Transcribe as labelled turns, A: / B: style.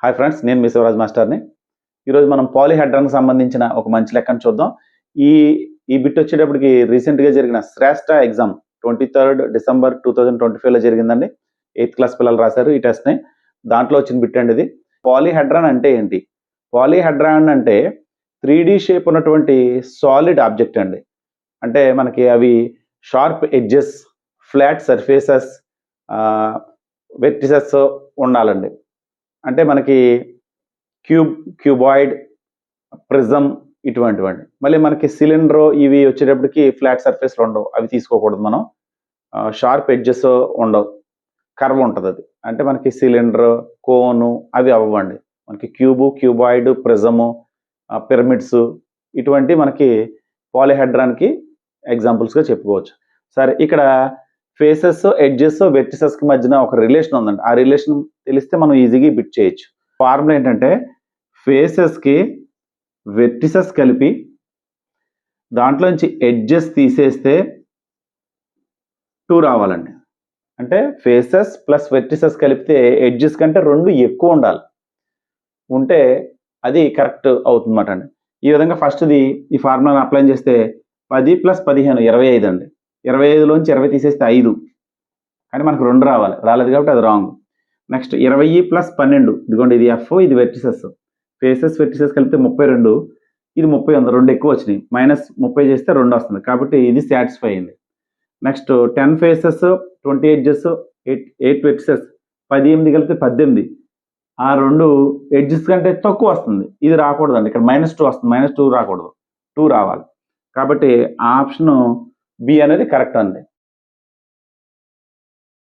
A: Hi friends, నేను మీ శివరాజ్ మాస్టర్ని. ఈరోజు మనం పాలీహెడ్రాన్కి సంబంధించిన ఒక మంచి లెక్కను చూద్దాం. ఈ బిట్ వచ్చేటప్పటికి రీసెంట్గా జరిగిన శ్రేష్ఠ ఎగ్జామ్ 23 డిసెంబర్ 2025లో జరిగిందండి. 8th క్లాస్ పిల్లలు రాశారు ఈ టెస్ట్ని. దాంట్లో వచ్చిన బిట్ అండి ఇది. పాలీహెడ్రాన్ అంటే ఏంటి? పాలీహెడ్రాన్ అంటే 3D షేప్ ఉన్నటువంటి సాలిడ్ ఆబ్జెక్ట్ అండి. అంటే మనకి అవి sharp edges, flat surfaces, vertices ఉండాలండి. అంటే మనకి క్యూబాయిడ్, ప్రిజం ఇటువంటివండి. మళ్ళీ మనకి సిలిండర్ ఇవి వచ్చేటప్పటికి ఫ్లాట్ సర్ఫేస్లు ఉండవు, అవి తీసుకోకూడదు మనం. షార్ప్ ఎడ్జెస్ ఉండవు, కర్వ్ ఉంటుంది అది. అంటే మనకి సిలిండర్, కోను అవి అవ్వండి. మనకి క్యూబాయిడ్, ప్రిజము, పిరమిడ్స్ ఇటువంటి మనకి పాలీహెడ్రాన్కి ఎగ్జాంపుల్స్గా చెప్పుకోవచ్చు. సరే, ఇక్కడ ఫేసెస్, ఎడ్జెస్, వెర్టిసెస్కి మధ్యన ఒక రిలేషన్ ఉందండి. ఆ రిలేషన్ తెలిస్తే మనం ఈజీగా బిట్ చేయొచ్చు. ఫార్ములా ఏంటంటే ఫేసెస్కి వెర్టిసెస్ కలిపి దాంట్లోంచి ఎడ్జెస్ తీసేస్తే 2 రావాలండి. అంటే ఫేసెస్ ప్లస్ వెర్టిసెస్ కలిపితే ఎడ్జెస్ కంటే 2 ఎక్కువ ఉండాలి, ఉంటే అది కరెక్ట్ అవుతుందన్నమాట అండి. ఈ విధంగా ఫస్ట్ది ఈ ఫార్ములాని అప్లై చేస్తే 10 + 15 25 అండి. 25లోంచి 20 తీసేస్తే 5, కానీ మనకు 2 రావాలి, రాలేదు కాబట్టి అది రాంగ్. నెక్స్ట్ 20 + 12, ఇదిగోండి ఇది ఎఫ్, ఇది వెర్టిసెస్. ఫేసెస్ వెర్టిసెస్ కలిపితే 32, ఇది 30 ఉంది, 2 ఎక్కువ వచ్చినాయి. -30 చేస్తే 2 వస్తుంది, కాబట్టి ఇది సాటిస్ఫై అయింది. నెక్స్ట్ 10 ఫేసెస్, 20 ఎడ్జెస్, 8 వెర్టిసెస్, 18 కలిపితే 18. ఆ 2 ఎడ్జెస్ కంటే తక్కువ వస్తుంది, ఇది రాకూడదండి. ఇక్కడ -2 వస్తుంది, -2 రాకూడదు, 2 రావాలి. కాబట్టి ఆ ఆప్షన్ బి అనేది కరెక్ట్ అండి.